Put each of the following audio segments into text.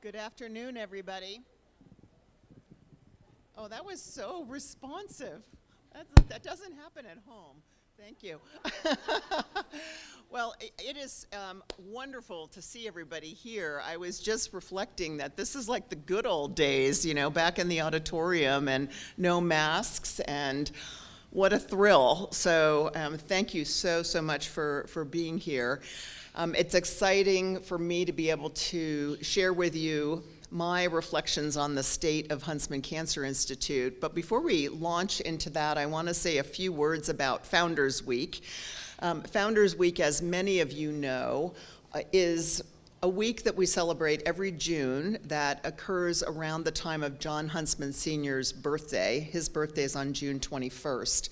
Good afternoon, everybody. Oh, that was so responsive. That doesn't happen at home. Thank you. Well, it is wonderful to see everybody here. I was just reflecting that this is like the good old days, back in the auditorium and no masks, and what a thrill. So thank you so much for being here. It's exciting for me to be able to share with you my reflections on the state of Huntsman Cancer Institute. But before we launch into that, I want to say a few words about Founders Week. Founders Week, as many of you know, is a week that we celebrate every June that occurs around the time of John Huntsman Sr.'s birthday. His birthday is on June 21st.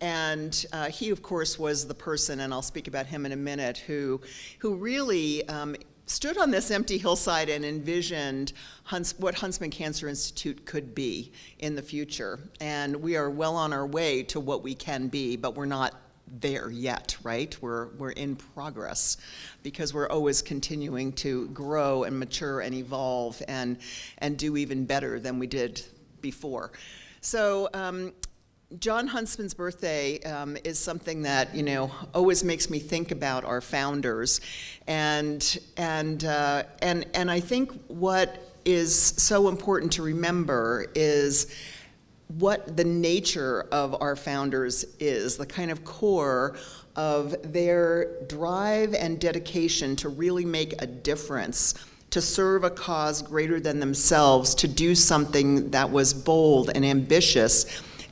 And he, of course, was the person, and I'll speak about him in a minute, who really stood on this empty hillside and envisioned what Huntsman Cancer Institute could be in the future. And we are well on our way to what we can be, but we're not there yet, right? We're in progress because we're always continuing to grow and mature and evolve and do even better than we did before. So John Huntsman's birthday is something that always makes me think about our founders, and I think what is so important to remember is what the nature of our founders is, the kind of core of their drive and dedication to really make a difference, to serve a cause greater than themselves, to do something that was bold and ambitious,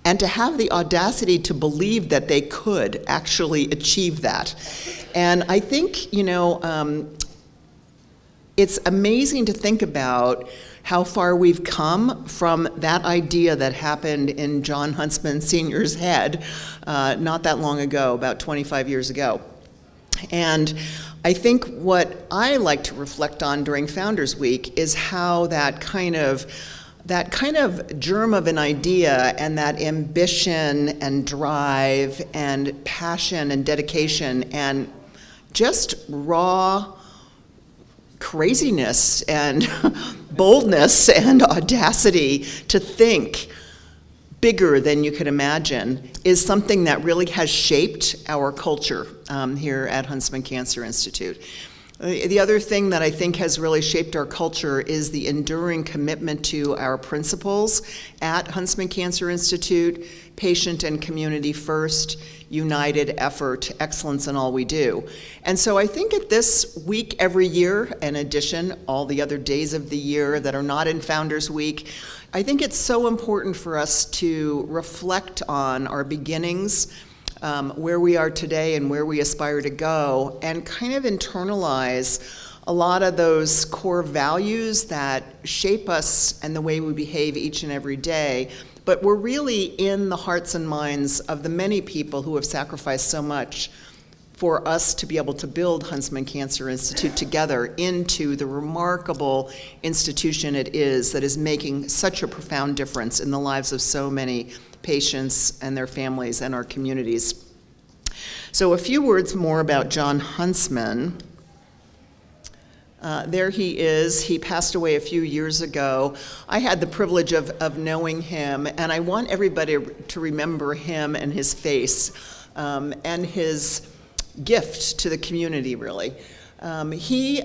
and to have the audacity to believe that they could actually achieve that. And I think, it's amazing to think about how far we've come from that idea that happened in John Huntsman Sr.'s head not that long ago, about 25 years ago. And I think what I like to reflect on during Founders Week is how that kind of germ of an idea and that ambition and drive and passion and dedication and just raw craziness and boldness and audacity to think bigger than you could imagine is something that really has shaped our culture here at Huntsman Cancer Institute. The other thing that I think has really shaped our culture is the enduring commitment to our principles at Huntsman Cancer Institute: patient and community first, united effort, excellence in all we do. And so I think at this week every year, in addition, all the other days of the year that are not in Founders Week, I think it's so important for us to reflect on our beginnings, where we are today and where we aspire to go, and kind of internalize a lot of those core values that shape us and the way we behave each and every day. But we're really in the hearts and minds of the many people who have sacrificed so much for us to be able to build Huntsman Cancer Institute together into the remarkable institution it is that is making such a profound difference in the lives of so many patients and their families and our communities. So a few words more about John Huntsman. There he is. He passed away a few years ago. I had the privilege of knowing him, and I want everybody to remember him and his face and his gift to the community, really. He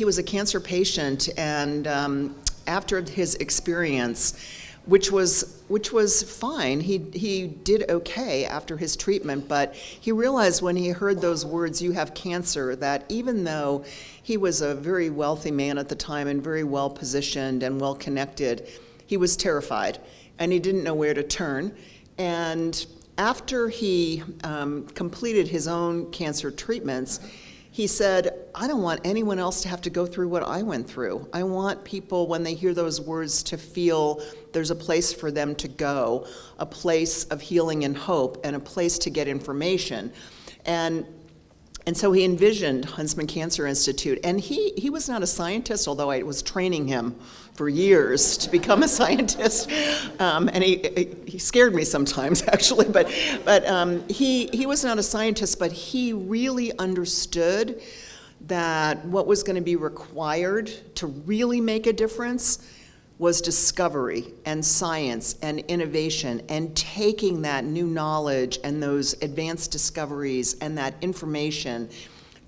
was a cancer patient, and after his experience, which was fine. He did okay after his treatment, but he realized when he heard those words, "You have cancer," that even though he was a very wealthy man at the time and very well positioned and well connected, he was terrified and he didn't know where to turn. And after he completed his own cancer treatments, he said, "I don't want anyone else to have to go through what I went through. I want people, when they hear those words, to feel there's a place for them to go, a place of healing and hope, and a place to get information." And so he envisioned Huntsman Cancer Institute. And he was not a scientist, although I was training him for years to become a scientist. And he scared me sometimes, actually. But he was not a scientist, but he really understood that what was going to be required to really make a difference was discovery and science and innovation, and taking that new knowledge and those advanced discoveries and that information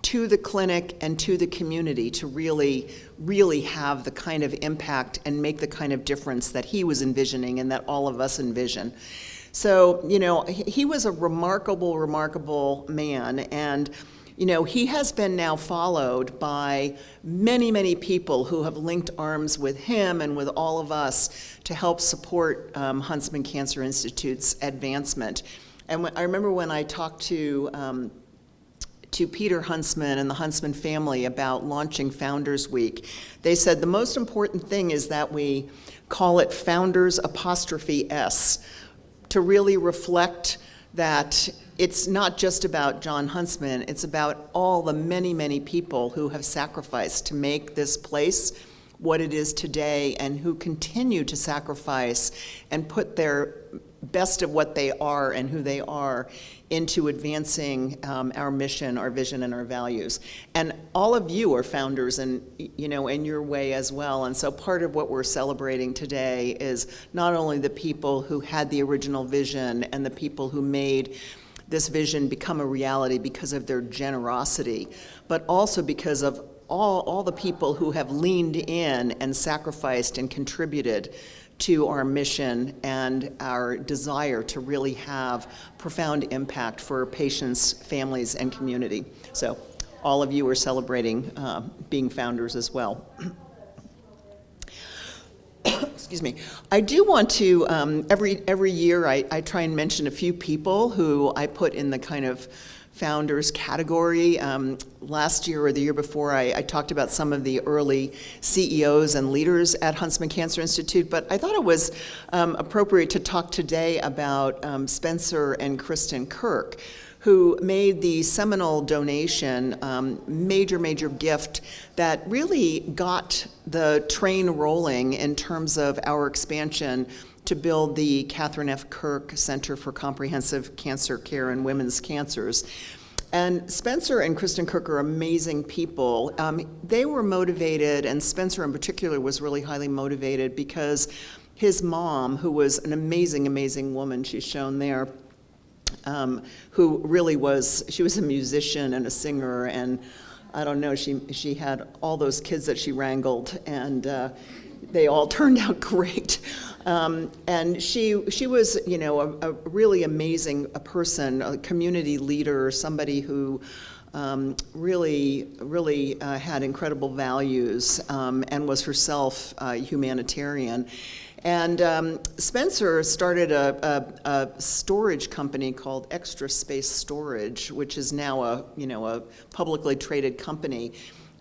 to the clinic and to the community to really have the kind of impact and make the kind of difference that he was envisioning and that all of us envision. So, he was a remarkable man, and he has been now followed by many, many people who have linked arms with him and with all of us to help support Huntsman Cancer Institute's advancement. And I remember when I talked to Peter Huntsman and the Huntsman family about launching Founders Week, they said the most important thing is that we call it Founders'_S, to really reflect that it's not just about John Huntsman, it's about all the many, many people who have sacrificed to make this place what it is today, and who continue to sacrifice and put their best of what they are and who they are into advancing our mission, our vision, and our values. And all of you are founders in your way as well. And so part of what we're celebrating today is not only the people who had the original vision and the people who made this vision become a reality because of their generosity, but also because of all the people who have leaned in and sacrificed and contributed to our mission and our desire to really have profound impact for patients, families, and community. So all of you are celebrating being founders as well. Excuse me. I do want to, every year I try and mention a few people who I put in the kind of founders category. Last year or the year before, I talked about some of the early CEOs and leaders at Huntsman Cancer Institute, but I thought it was appropriate to talk today about Spencer and Kristen Kirk, who made the seminal donation, major gift that really got the train rolling in terms of our expansion to build the Catherine F. Kirk Center for Comprehensive Cancer Care and Women's Cancers. And Spencer and Kristen Kirk are amazing people. They were motivated, and Spencer in particular was really highly motivated because his mom, who was an amazing woman, she's shown there, who really she was a musician and a singer, and I don't know, she had all those kids that she wrangled, and they all turned out great. And she was, a really amazing person, a community leader, somebody who really had incredible values, and was herself a humanitarian. And Spencer started a storage company called Extra Space Storage, which is now a publicly traded company.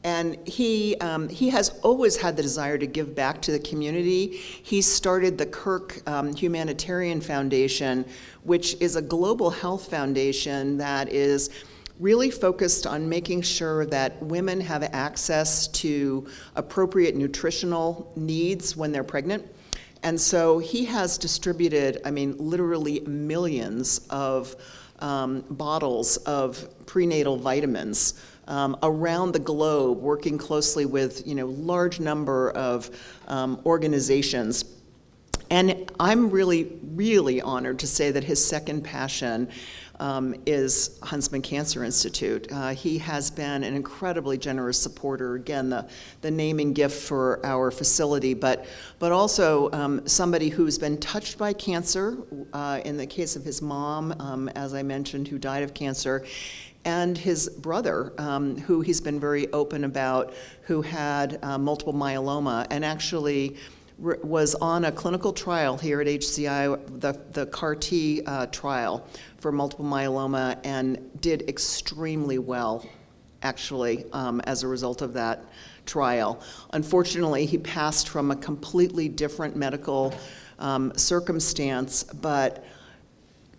And he has always had the desire to give back to the community. He started the Kirk Humanitarian Foundation, which is a global health foundation that is really focused on making sure that women have access to appropriate nutritional needs when they're pregnant. And so he has distributed, literally millions of bottles of prenatal vitamins around the globe, working closely with large number of organizations. And I'm really honored to say that his second passion is Huntsman Cancer Institute. He has been an incredibly generous supporter, again, the naming gift for our facility, but also somebody who's been touched by cancer, in the case of his mom, as I mentioned, who died of cancer, and his brother, who he's been very open about, who had multiple myeloma, and actually was on a clinical trial here at HCI, the CAR-T trial for multiple myeloma, and did extremely well, actually, as a result of that trial. Unfortunately, he passed from a completely different medical circumstance, but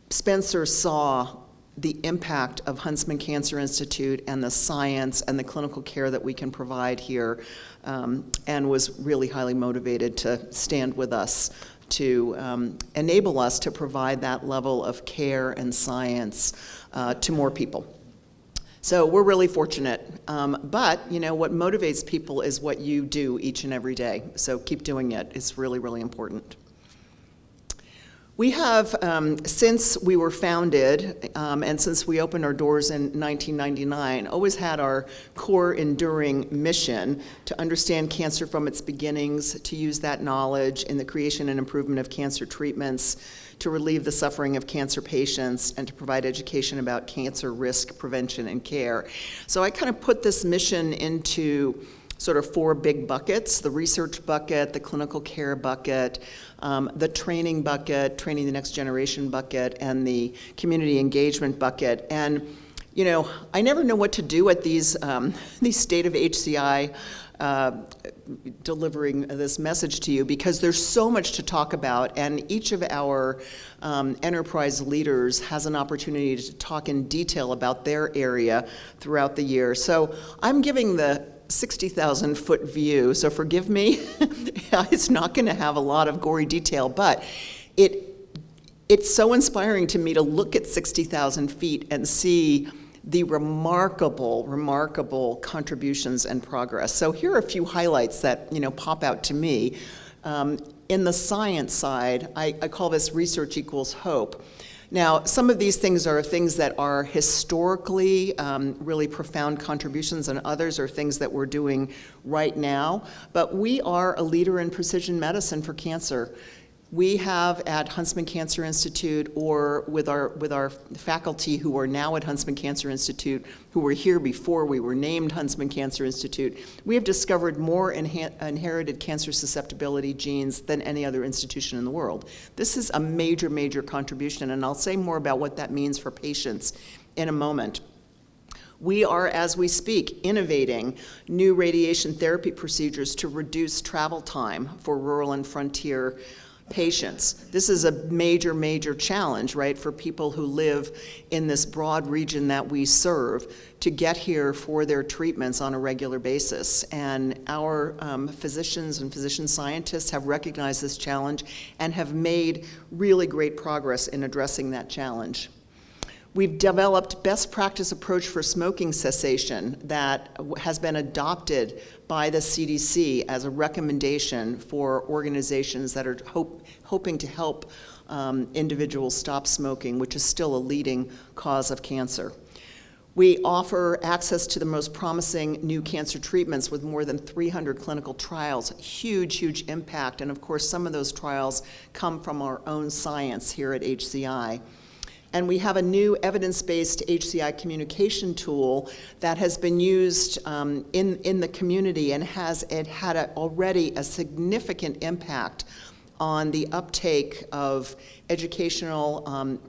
Spencer saw the impact of Huntsman Cancer Institute and the science and the clinical care that we can provide here, and was really highly motivated to stand with us to enable us to provide that level of care and science to more people. So we're really fortunate. But, you know, what motivates people is what you do each and every day. So keep doing it. It's really, really important. We have, since we were founded and since we opened our doors in 1999, always had our core enduring mission to understand cancer from its beginnings, to use that knowledge in the creation and improvement of cancer treatments, to relieve the suffering of cancer patients, and to provide education about cancer risk prevention and care. So I kind of put this mission into sort of 4 big buckets: the research bucket, the clinical care bucket, the training bucket, training the next generation bucket, and the community engagement bucket. And, you know, I never know what to do at these State of HCI delivering this message to you, because there's so much to talk about, and each of our enterprise leaders has an opportunity to talk in detail about their area throughout the year. So I'm giving the 60,000-foot view, so forgive me. It's not going to have a lot of gory detail, but it's so inspiring to me to look at 60,000 feet and see the remarkable, remarkable contributions and progress. So here are a few highlights that, you know, pop out to me. In the science side, I call this research equals hope. Now, some of these things are things that are historically really profound contributions, and others are things that we're doing right now. But we are a leader in precision medicine for cancer. We have at Huntsman Cancer Institute, or with our faculty who are now at Huntsman Cancer Institute, who were here before we were named Huntsman Cancer Institute, we have discovered more inherited cancer susceptibility genes than any other institution in the world. This is a major, major contribution, and I'll say more about what that means for patients in a moment. We are, as we speak, innovating new radiation therapy procedures to reduce travel time for rural and frontier patients. This is a major, major challenge, right, for people who live in this broad region that we serve to get here for their treatments on a regular basis. And our physicians and physician scientists have recognized this challenge and have made really great progress in addressing that challenge. We've developed best practice approach for smoking cessation that has been adopted by the CDC as a recommendation for organizations that are hoping to help individuals stop smoking, which is still a leading cause of cancer. We offer access to the most promising new cancer treatments with more than 300 clinical trials, huge, huge impact, and of course some of those trials come from our own science here at HCI. And we have a new evidence-based HCI communication tool that has been used in the community and it had already a significant impact on the uptake of educational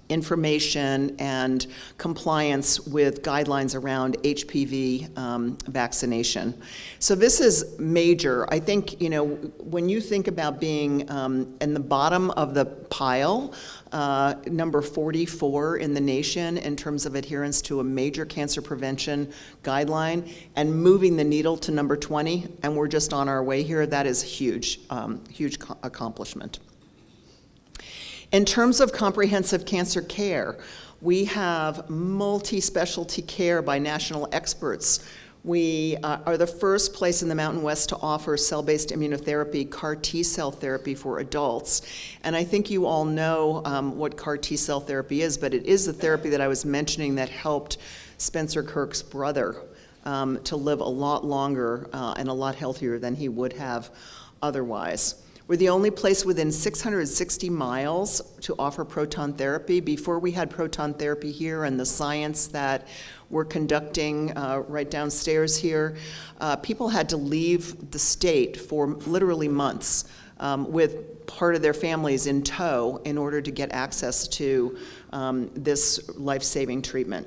information and compliance with guidelines around HPV vaccination. So this is major. I think, you know, when you think about being in the bottom of the pile, number 44 in the nation in terms of adherence to a major cancer prevention guideline, and moving the needle to number 20, and we're just on our way here, that is huge, huge accomplishment. In terms of comprehensive cancer care, we have multi-specialty care by national experts. We are the first place in the Mountain West to offer cell-based immunotherapy, CAR T-cell therapy for adults. And I think you all know what CAR T-cell therapy is, but it is the therapy that I was mentioning that helped Spencer Kirk's brother to live a lot longer and a lot healthier than he would have otherwise. We're the only place within 660 miles to offer proton therapy. Before we had proton therapy here and the science that we're conducting right downstairs here, people had to leave the state for literally months with part of their families in tow in order to get access to this life-saving treatment.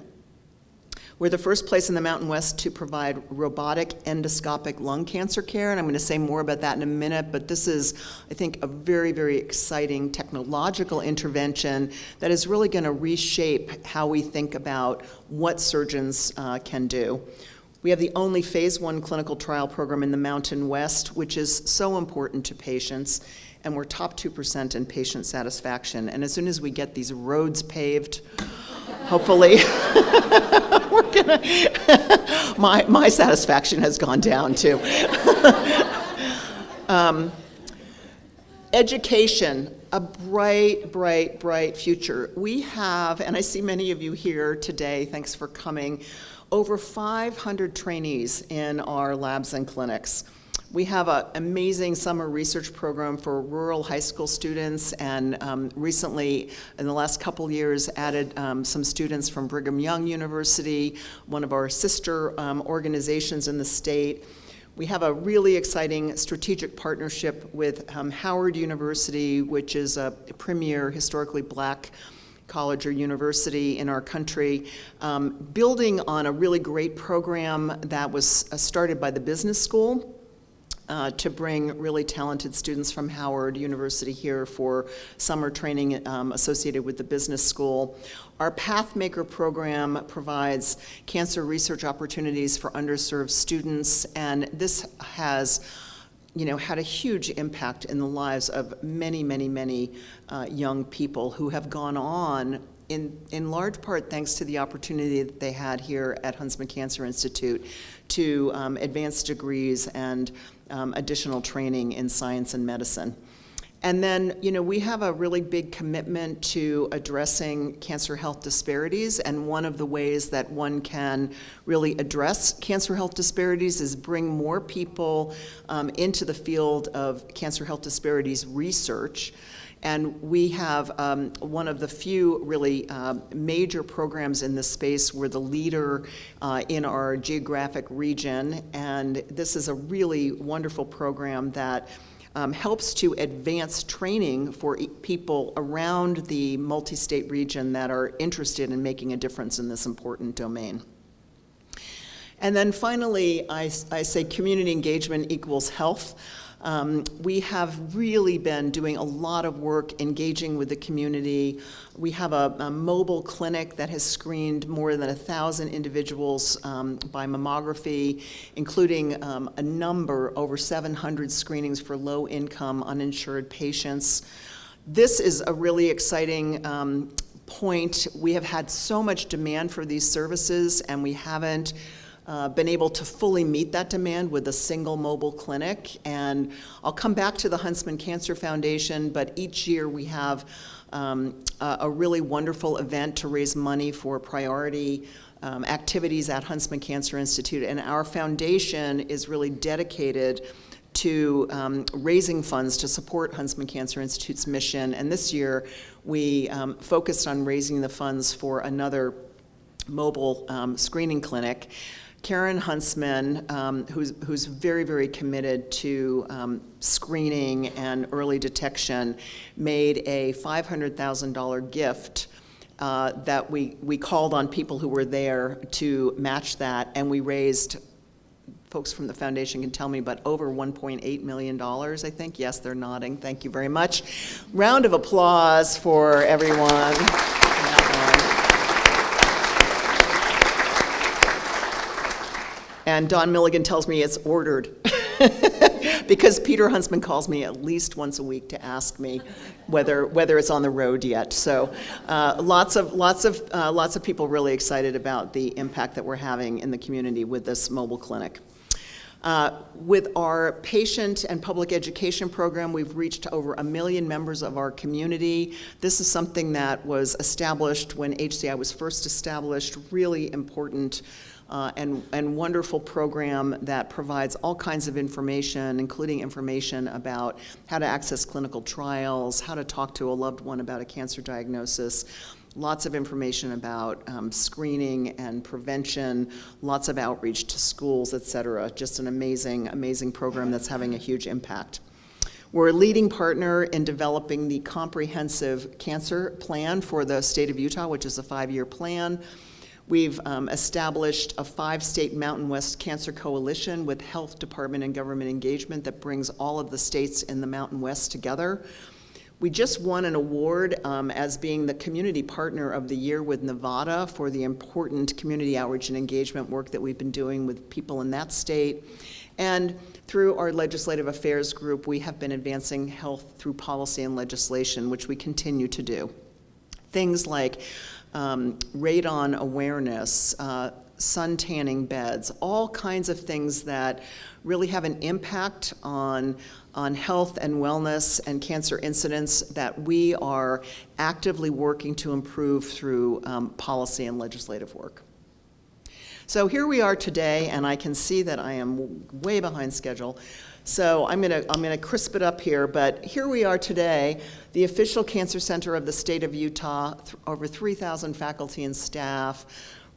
We're the first place in the Mountain West to provide robotic endoscopic lung cancer care, and I'm going to say more about that in a minute, but this is, I think, a very, very exciting technological intervention that is really going to reshape how we think about what surgeons can do. We have the only phase 1 clinical trial program in the Mountain West, which is so important to patients, and we're top 2% in patient satisfaction. And as soon as we get these roads paved, hopefully, we're My satisfaction has gone down too. Education, a bright, bright, bright future. We have, and I see many of you here today, thanks for coming, over 500 trainees in our labs and clinics. We have an amazing summer research program for rural high school students, and recently, in the last couple years, added some students from Brigham Young University, one of our sister organizations in the state. We have a really exciting strategic partnership with Howard University, which is a premier historically black college or university in our country, building on a really great program that was started by the business school to bring really talented students from Howard University here for summer training associated with the business school. Our Pathmaker program provides cancer research opportunities for underserved students, and this has had a huge impact in the lives of many, many, many young people who have gone on, in large part thanks to the opportunity that they had here at Huntsman Cancer Institute to advance degrees and additional training in science and medicine. And then, we have a really big commitment to addressing cancer health disparities, and one of the ways that one can really address cancer health disparities is bring more people into the field of cancer health disparities research. And we have one of the few really major programs in this space. We're the leader in our geographic region, and this is a really wonderful program that helps to advance training for people around the multi-state region that are interested in making a difference in this important domain. And then finally, I say community engagement equals health. We have really been doing a lot of work engaging with the community. We have a mobile clinic that has screened more than 1,000 individuals by mammography, including a number, over 700 screenings for low-income uninsured patients. This is a really exciting point. We have had so much demand for these services, and we haven't been able to fully meet that demand with a single mobile clinic. And I'll come back to the Huntsman Cancer Foundation, but each year we have a really wonderful event to raise money for priority activities at Huntsman Cancer Institute. And our foundation is really dedicated to raising funds to support Huntsman Cancer Institute's mission. And this year we focused on raising the funds for another mobile screening clinic. Karen Huntsman, who's very, very committed to screening and early detection, made a $500,000 gift that we called on people who were there to match that, and we raised, folks from the foundation can tell me, but over $1.8 million, I think. Yes, they're nodding. Thank you very much. Round of applause for everyone. And Don Milligan tells me it's ordered because Peter Huntsman calls me at least once a week to ask me whether it's on the road yet. So lots of people really excited about the impact that we're having in the community with this mobile clinic. With our patient and public education program, we've reached over 1 million members of our community. This is something that was established when HCI was first established, really important and wonderful program that provides all kinds of information, including information about how to access clinical trials, how to talk to a loved one about a cancer diagnosis, lots of information about screening and prevention, lots of outreach to schools, et cetera. Just an amazing, amazing program that's having a huge impact. We're a leading partner in developing the comprehensive cancer plan for the state of Utah, which is a 5-year plan. We've established a 5-state Mountain West Cancer Coalition with health department and government engagement that brings all of the states in the Mountain West together. We just won an award as being the Community Partner of the Year with Nevada for the important community outreach and engagement work that we've been doing with people in that state. And through our legislative affairs group, we have been advancing health through policy and legislation, which we continue to do. Things like radon awareness, sun tanning beds, all kinds of things that really have an impact on health and wellness and cancer incidence that we are actively working to improve through policy and legislative work. So here we are today, and I can see that I am way behind schedule. So I'm gonna crisp it up here, but here we are today, the official cancer center of the state of Utah, over 3,000 faculty and staff,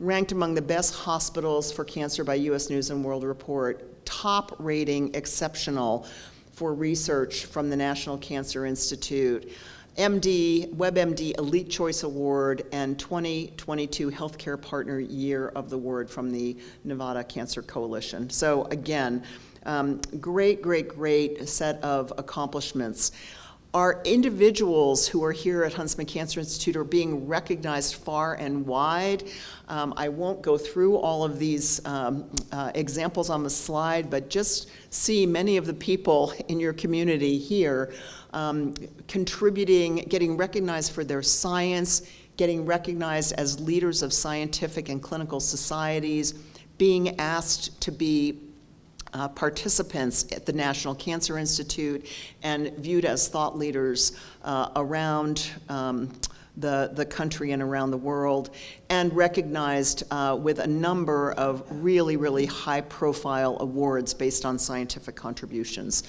ranked among the best hospitals for cancer by U.S. News and World Report, top rating, exceptional for research from the National Cancer Institute, WebMD Elite Choice Award, and 2022 Healthcare Partner Year of the Award from the Nevada Cancer Coalition. So again, great set of accomplishments. Our individuals who are here at Huntsman Cancer Institute are being recognized far and wide. I won't go through all of these examples on the slide, but just see many of the people in your community here contributing, getting recognized for their science, getting recognized as leaders of scientific and clinical societies, being asked to be participants at the National Cancer Institute and viewed as thought leaders around the country and around the world, and recognized with a number of really high-profile awards based on scientific contributions.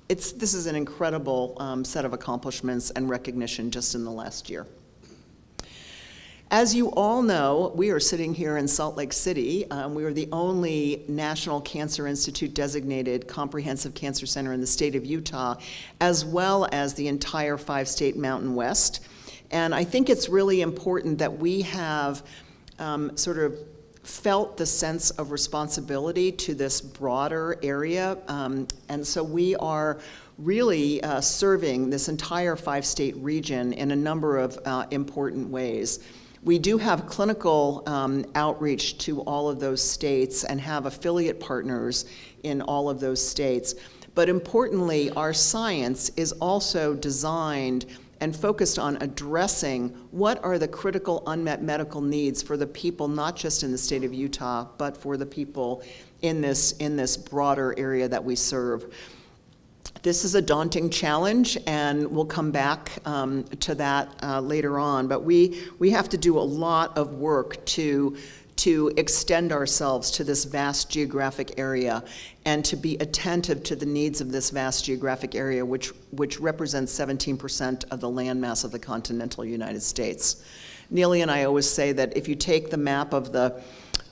This is an incredible set of accomplishments and recognition just in the last year. As you all know, we are sitting here in Salt Lake City. We are the only National Cancer Institute designated comprehensive cancer center in the state of Utah, as well as the entire 5-state Mountain West. And I think it's really important that we have sort of felt the sense of responsibility to this broader area. And so we are really serving this entire 5-state region in a number of important ways. We do have clinical outreach to all of those states and have affiliate partners in all of those states. But importantly, our science is also designed and focused on addressing what are the critical unmet medical needs for the people, not just in the state of Utah, but for the people in this broader area that we serve. This is a daunting challenge, and we'll come back to that later on, but we have to do a lot of work to extend ourselves to this vast geographic area and to be attentive to the needs of this vast geographic area, which represents 17% of the landmass of the continental United States. Neely and I always say that if you take the map of the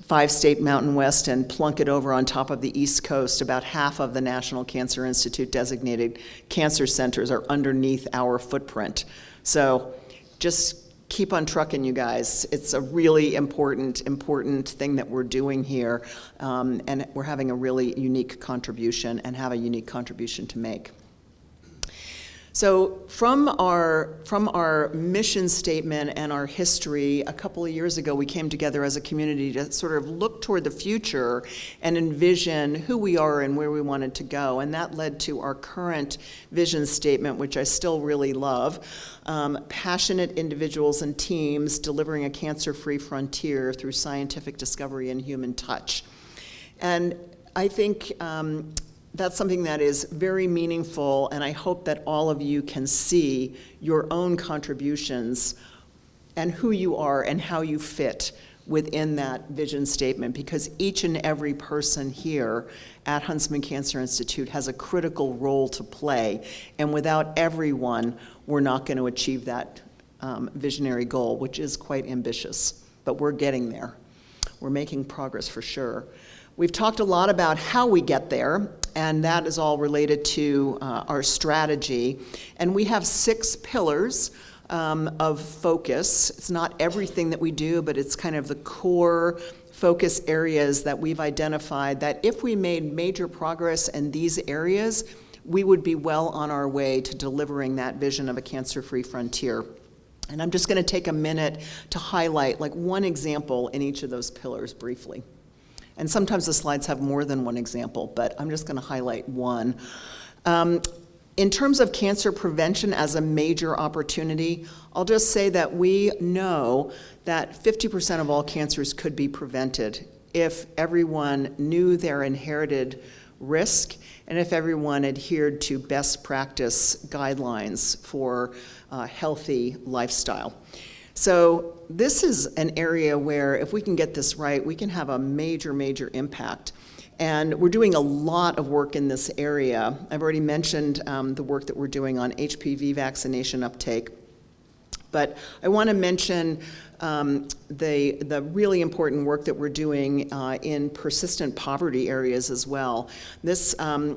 5-state Mountain West and plunk it over on top of the East Coast, about half of the National Cancer Institute designated cancer centers are underneath our footprint. So just keep on trucking, you guys. It's a really important thing that we're doing here, and we're having a really unique contribution and have a unique contribution to make. So from our mission statement and our history, a couple of years ago, we came together as a community to sort of look toward the future and envision who we are and where we wanted to go. And that led to our current vision statement, which I still really love. Passionate individuals and teams delivering a cancer-free frontier through scientific discovery and human touch. And I think that's something that is very meaningful, and I hope that all of you can see your own contributions and who you are and how you fit within that vision statement, because each and every person here at Huntsman Cancer Institute has a critical role to play, and without everyone, we're not going to achieve that visionary goal, which is quite ambitious, but we're getting there. We're making progress for sure. We've talked a lot about how we get there, and that is all related to our strategy. And we have 6 pillars of focus. It's not everything that we do, but it's kind of the core focus areas that we've identified that if we made major progress in these areas, we would be well on our way to delivering that vision of a cancer-free frontier. And I'm just going to take a minute to highlight like one example in each of those pillars briefly. And sometimes the slides have more than one example, but I'm just going to highlight one. In terms of cancer prevention as a major opportunity, I'll just say that we know that 50% of all cancers could be prevented if everyone knew their inherited risk and if everyone adhered to best practice guidelines for healthy lifestyle. So this is an area where if we can get this right, we can have a major, major impact. And we're doing a lot of work in this area. I've already mentioned the work that we're doing on HPV vaccination uptake. But I want to mention the really important work that we're doing in persistent poverty areas as well. This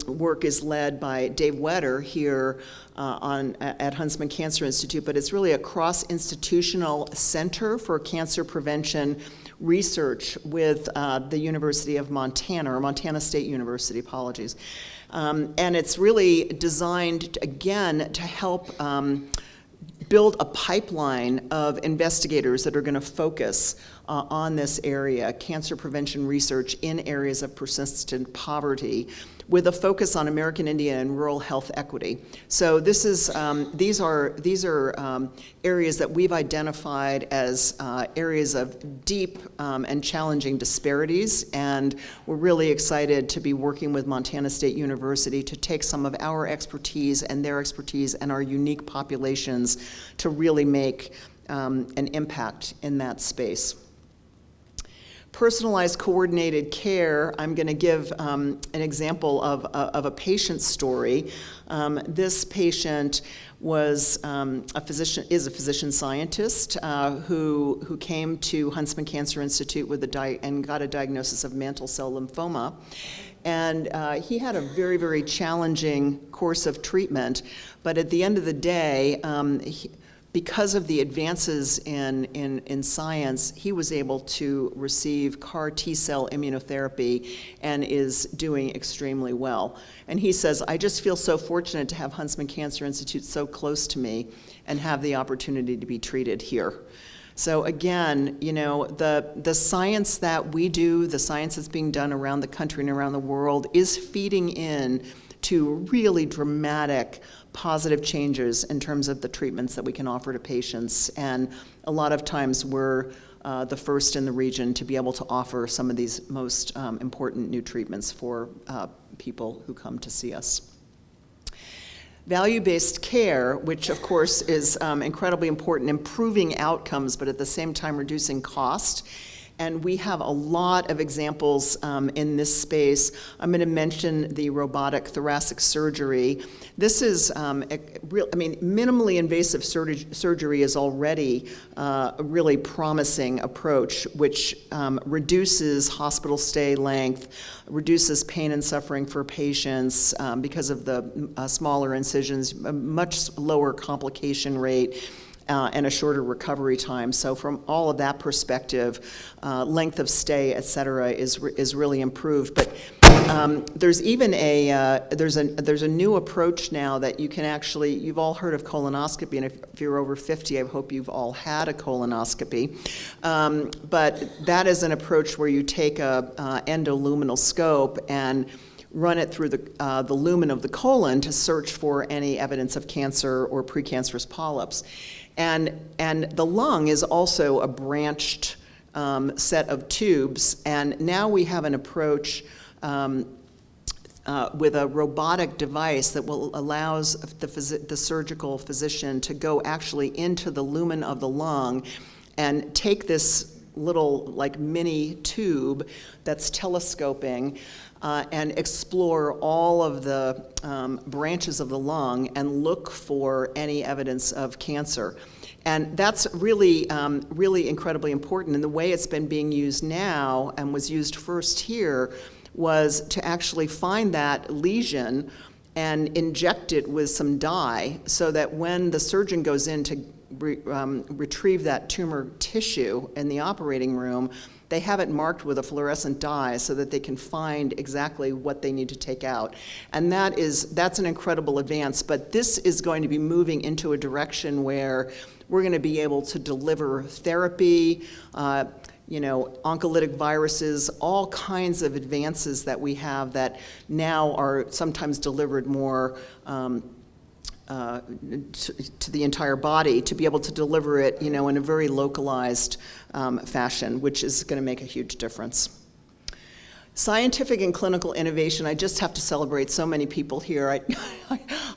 work is led by Dave Wetter here at Huntsman Cancer Institute, but it's really a cross-institutional center for cancer prevention research with the University of Montana, or Montana State University, apologies. And it's really designed, again, to help build a pipeline of investigators that are going to focus on this area, cancer prevention research in areas of persistent poverty, with a focus on American Indian and rural health equity. So this is these are areas that we've identified as areas of deep and challenging disparities, and we're really excited to be working with Montana State University to take some of our expertise and their expertise and our unique populations to really make an impact in that space. Personalized coordinated care, I'm going to give an example of a patient story. This patient was is a physician scientist who came to Huntsman Cancer Institute with and got a diagnosis of mantle cell lymphoma. And he had a very, very challenging course of treatment, but at the end of the day, because of the advances in science, he was able to receive CAR T-cell immunotherapy and is doing extremely well. And he says, I just feel so fortunate to have Huntsman Cancer Institute so close to me and have the opportunity to be treated here. So again, you know, the science that we do, the science that's being done around the country and around the world is feeding in to really dramatic positive changes in terms of the treatments that we can offer to patients. And a lot of times we're the first in the region to be able to offer some of these most important new treatments for people who come to see us. Value-based care, which of course is incredibly important, improving outcomes, but at the same time reducing cost. And we have a lot of examples in this space. I'm going to mention the robotic thoracic surgery. This is, minimally invasive surgery is already a really promising approach, which reduces hospital stay length, reduces pain and suffering for patients because of the smaller incisions, a much lower complication rate, and a shorter recovery time. So from all of that perspective, length of stay, et cetera, is really improved. But there's even there's a new approach now that you can actually, you've all heard of colonoscopy, and if you're over 50, I hope you've all had a colonoscopy. But that is an approach where you take a endoluminal scope and run it through the lumen of the colon to search for any evidence of cancer or precancerous polyps. And the lung is also a branched set of tubes, and now we have an approach with a robotic device that will allows the surgical physician to go actually into the lumen of the lung and take this little like mini tube that's telescoping and explore all of the branches of the lung and look for any evidence of cancer. And that's really, really incredibly important. And the way it's been being used now, and was used first here, was to actually find that lesion and inject it with some dye so that when the surgeon goes in to retrieve that tumor tissue in the operating room, they have it marked with a fluorescent dye so that they can find exactly what they need to take out. And that's an incredible advance, but this is going to be moving into a direction where we're going to be able to deliver therapy, oncolytic viruses, all kinds of advances that we have that now are sometimes delivered more to the entire body, to be able to deliver it, in a very localized fashion, which is going to make a huge difference. Scientific and clinical innovation, I just have to celebrate so many people here.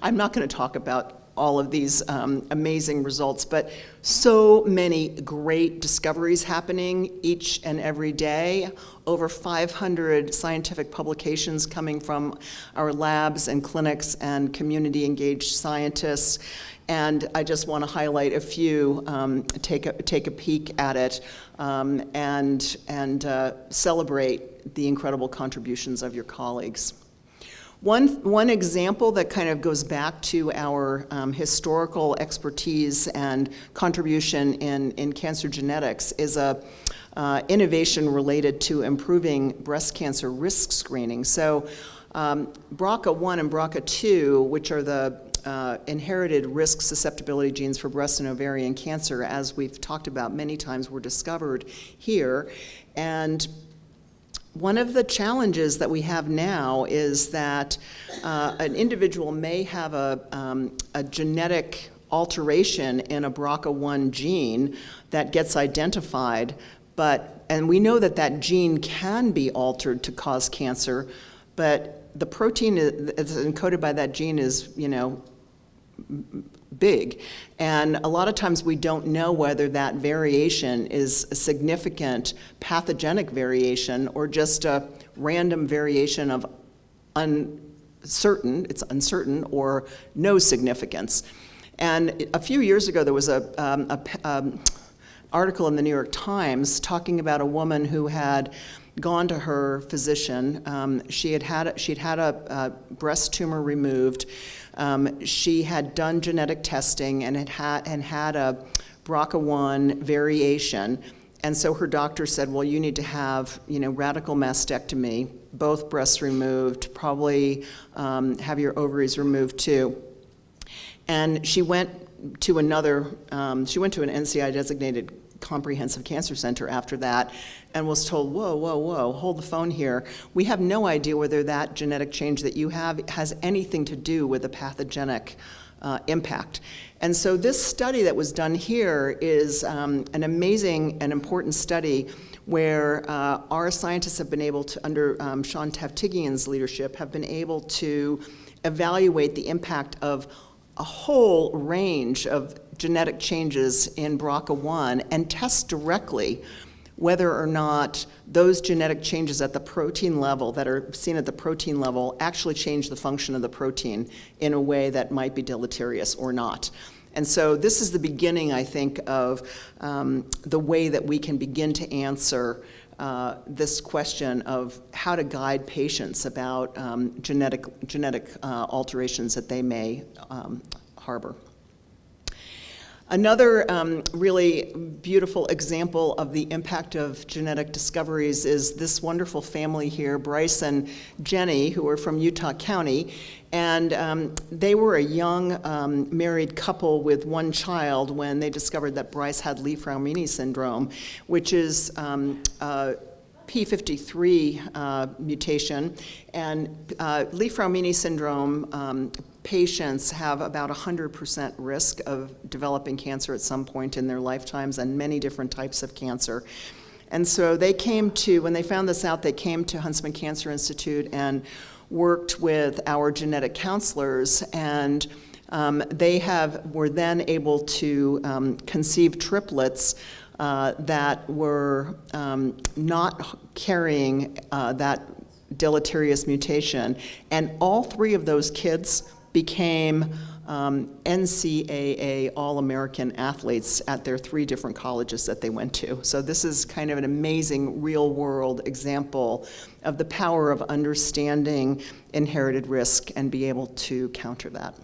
I'm not going to talk about all of these amazing results, but so many great discoveries happening each and every day. Over 500 scientific publications coming from our labs and clinics and community engaged scientists. And I just want to highlight a few, take a peek at it, and celebrate the incredible contributions of your colleagues. One example that kind of goes back to our historical expertise and contribution in cancer genetics is a innovation related to improving breast cancer risk screening. So BRCA1 and BRCA2, which are the inherited risk susceptibility genes for breast and ovarian cancer, as we've talked about many times, were discovered here. And one of the challenges that we have now is that an individual may have a genetic alteration in a BRCA1 gene that gets identified, and we know that that gene can be altered to cause cancer, but the protein that's encoded by that gene is, big. And a lot of times we don't know whether that variation is a significant pathogenic variation or just a random variation of uncertain or no significance. And a few years ago there was a article in the New York Times talking about a woman who had gone to her physician. She'd had a breast tumor removed. She had done genetic testing and had a BRCA1 variation, and so her doctor said, well, you need to have radical mastectomy, both breasts removed, probably have your ovaries removed too. And she went to an NCI designated comprehensive cancer center after that and was told, whoa, hold the phone here. We have no idea whether that genetic change that you have has anything to do with a pathogenic impact. And so this study that was done here is an amazing and important study where our scientists have been able to, under Sean Tavtigian's leadership, have been able to evaluate the impact of a whole range of genetic changes in BRCA1 and test directly whether or not those genetic changes at the protein level that are seen at the protein level actually change the function of the protein in a way that might be deleterious or not. And so this is the beginning, I think, of the way that we can begin to answer this question of how to guide patients about genetic alterations that they may harbor. Another really beautiful example of the impact of genetic discoveries is this wonderful family here, Bryce and Jenny, who are from Utah County, and they were a young married couple with one child when they discovered that Bryce had Lee-Fraumeni syndrome, which is P53 mutation, and Lee-Fraumeni syndrome patients have about 100% risk of developing cancer at some point in their lifetimes and many different types of cancer. And so they came to, when they found this out, they came to Huntsman Cancer Institute and worked with our genetic counselors, and they were then able to conceive triplets that were not carrying that deleterious mutation. And all three of those kids became NCAA All-American athletes at their 3 different colleges that they went to. So this is kind of an amazing real-world example of the power of understanding inherited risk and be able to counter that.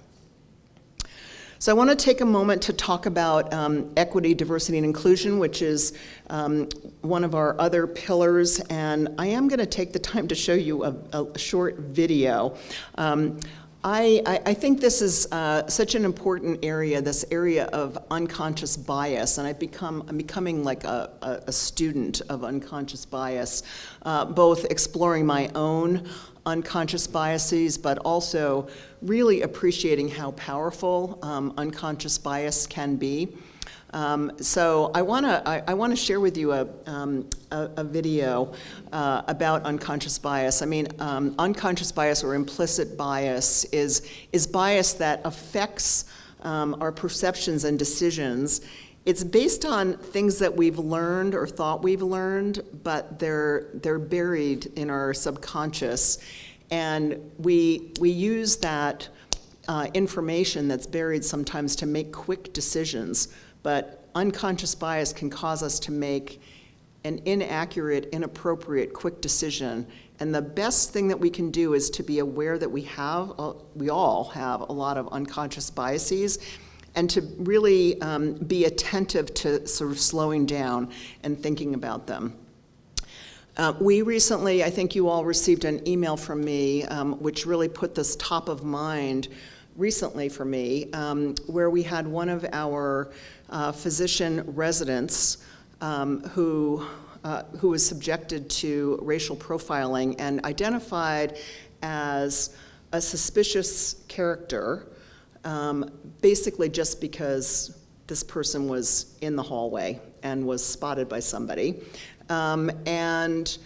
So I want to take a moment to talk about equity, diversity, and inclusion, which is one of our other pillars, and I am going to take the time to show you a short video. I think this is such an important area, this area of unconscious bias, and I'm becoming like a student of unconscious bias, both exploring my own unconscious biases, but also really appreciating how powerful unconscious bias can be. So I wanna share with you a video about unconscious bias. I mean, unconscious bias or implicit bias is bias that affects our perceptions and decisions. It's based on things that we've learned or thought we've learned, but they're buried in our subconscious, and we use that information that's buried sometimes to make quick decisions. But unconscious bias can cause us to make an inaccurate, inappropriate, quick decision. And the best thing that we can do is to be aware that we all have a lot of unconscious biases, and to really be attentive to sort of slowing down and thinking about them. We recently, I think you all received an email from me, which really put this top of mind recently for me, where we had one of our physician residents who was subjected to racial profiling and identified as a suspicious character, basically just because this person was in the hallway and was spotted by somebody. And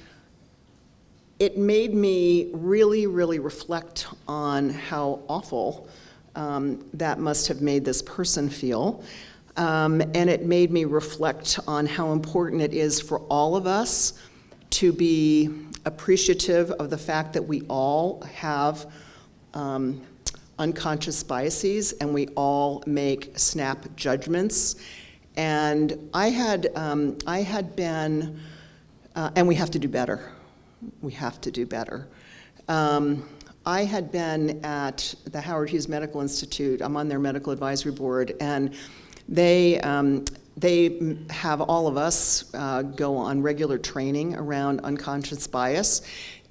it made me really, really reflect on how awful that must have made this person feel. And it made me reflect on how important it is for all of us to be appreciative of the fact that we all have unconscious biases and we all make snap judgments. And I had been, and we have to do better. We have to do better. I had been at the Howard Hughes Medical Institute. I'm on their medical advisory board, and they have all of us go on regular training around unconscious bias.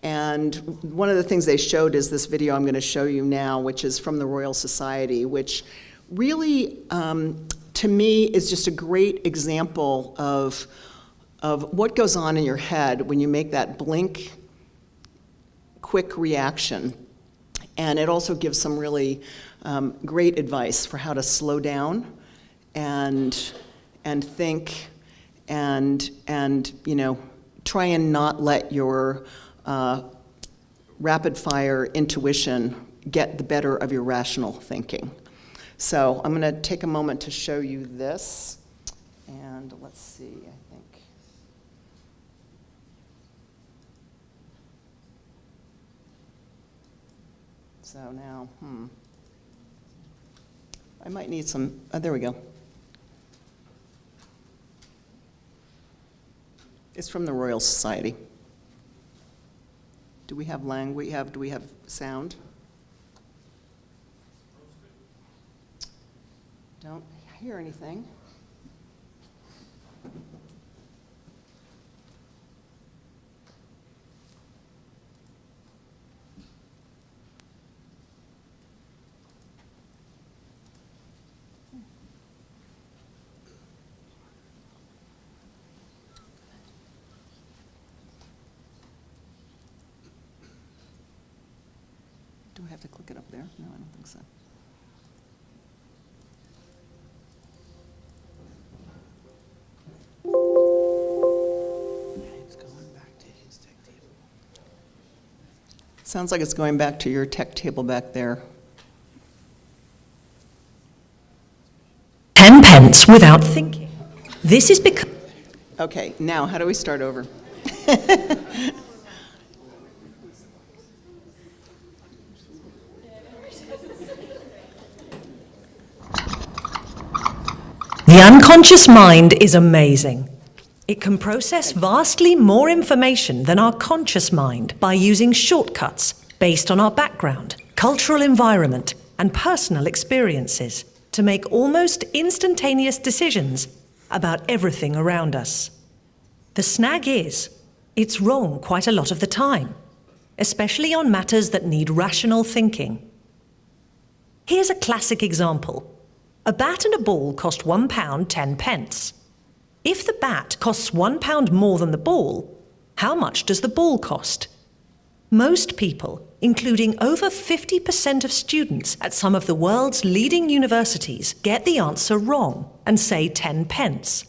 And one of the things they showed is this video I'm going to show you now, which is from the Royal Society, which really, to me, is just a great example of what goes on in your head when you make that blink, quick reaction. And it also gives some really great advice for how to slow down and think and try and not let your rapid fire intuition get the better of your rational thinking. So I'm going to take a moment to show you this, and let's see, I think. So now, I might need some, there we go. It's from the Royal Society. Do we have do we have sound? Don't hear anything. Do I have to click it up there? No, I don't think so. It's going back to his tech table. Sounds like it's going back to your tech table back there. 10 pence without thinking. This is because... Okay, now how do we start over? The unconscious mind is amazing. It can process vastly more information than our conscious mind by using shortcuts based on our background, cultural environment, and personal experiences to make almost instantaneous decisions about everything around us. The snag is, it's wrong quite a lot of the time, especially on matters that need rational thinking. Here's a classic example. A bat and a ball cost £1 10 pence. If the bat costs £1 more than the ball, how much does the ball cost? Most people, including over 50% of students at some of the world's leading universities, get the answer wrong and say 10 pence.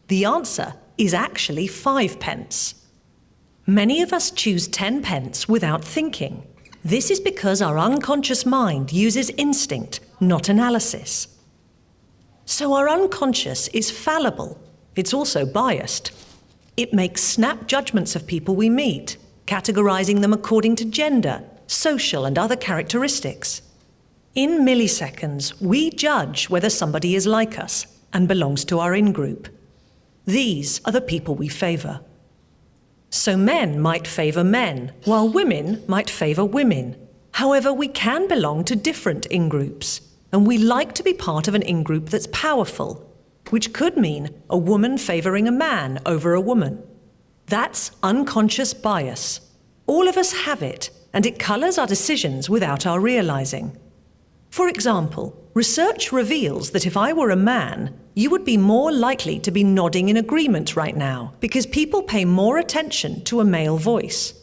The answer is actually 5 pence. Many of us choose 10 pence without thinking. This is because our unconscious mind uses instinct, not analysis. So our unconscious is fallible. It's also biased. It makes snap judgments of people we meet, categorizing them according to gender, social and other characteristics. In milliseconds, we judge whether somebody is like us and belongs to our in-group. These are the people we favor. So men might favor men, while women might favor women. However, we can belong to different in-groups, and we like to be part of an in-group that's powerful, which could mean a woman favoring a man over a woman. That's unconscious bias. All of us have it, and it colors our decisions without our realizing. For example, research reveals that if I were a man, you would be more likely to be nodding in agreement right now, because people pay more attention to a male voice.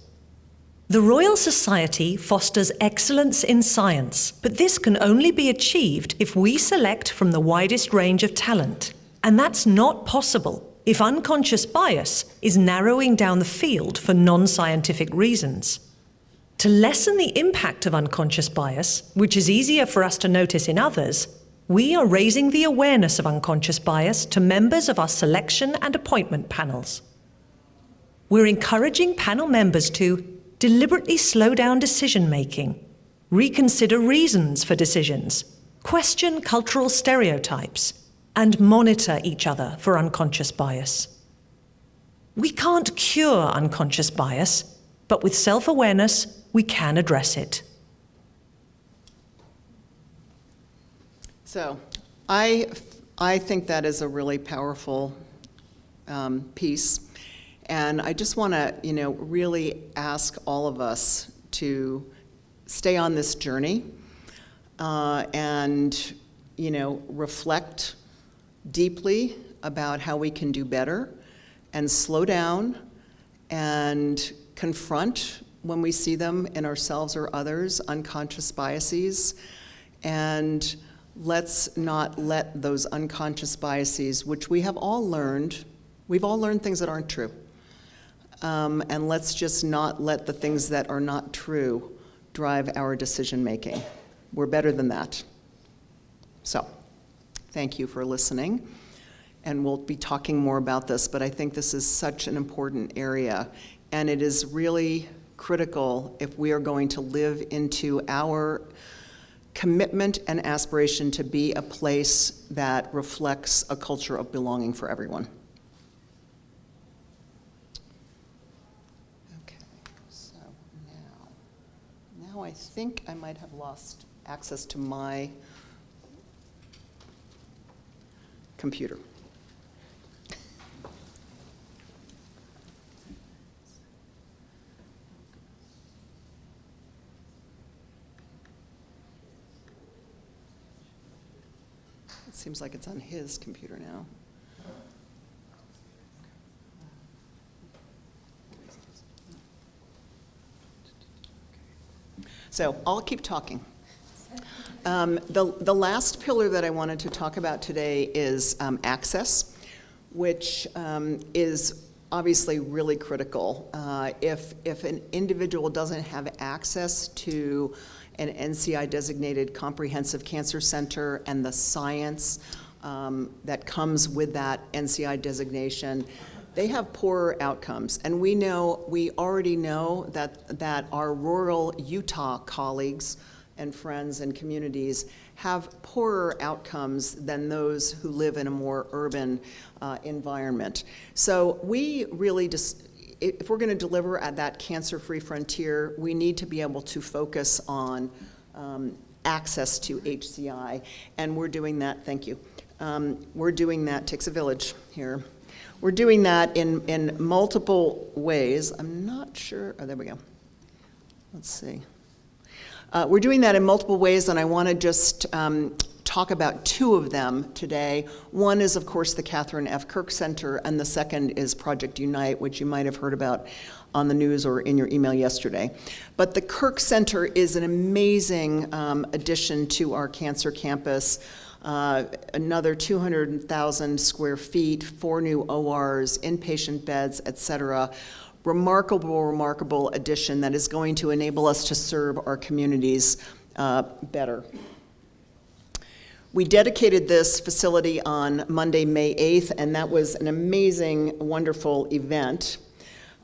The Royal Society fosters excellence in science, but this can only be achieved if we select from the widest range of talent. And that's not possible if unconscious bias is narrowing down the field for non-scientific reasons. To lessen the impact of unconscious bias, which is easier for us to notice in others, we are raising the awareness of unconscious bias to members of our selection and appointment panels. We're encouraging panel members to deliberately slow down decision-making, reconsider reasons for decisions, question cultural stereotypes, and monitor each other for unconscious bias. We can't cure unconscious bias, but with self-awareness, we can address it. So I think that is a really powerful piece. And I just want to, really ask all of us to stay on this journey and, reflect deeply about how we can do better and slow down and confront when we see them in ourselves or others, unconscious biases. And let's not let those unconscious biases, which we have all learned, we've all learned things that aren't true. And let's just not let the things that are not true drive our decision making. We're better than that. So, thank you for listening. And we'll be talking more about this, but I think this is such an important area. And it is really critical if we are going to live into our commitment and aspiration to be a place that reflects a culture of belonging for everyone. Okay, so now I think I might have lost access to my computer. It seems like it's on his computer now. So I'll keep talking. The last pillar that I wanted to talk about today is access, which is obviously really critical. If an individual doesn't have access to an NCI-designated comprehensive cancer center and the science that comes with that NCI designation, they have poorer outcomes. And we already know that our rural Utah colleagues and friends and communities have poorer outcomes than those who live in a more urban environment. So we really just, if we're going to deliver at that cancer-free frontier, we need to be able to focus on access to HCI, and we're doing that, thank you. We're doing that, takes a village here. We're doing that in multiple ways. I'm not sure, oh, there we go. Let's see. We're doing that in multiple ways, and I want to just talk about two of them today. One is, of course, the Catherine F. Kirk Center, and the second is Project Unite, which you might have heard about on the news or in your email yesterday. But the Kirk Center is an amazing addition to our cancer campus. Another 200,000 square feet, 4 new ORs, inpatient beds, et cetera. Remarkable addition that is going to enable us to serve our communities better. We dedicated this facility on Monday, May 8th, and that was an amazing, wonderful event.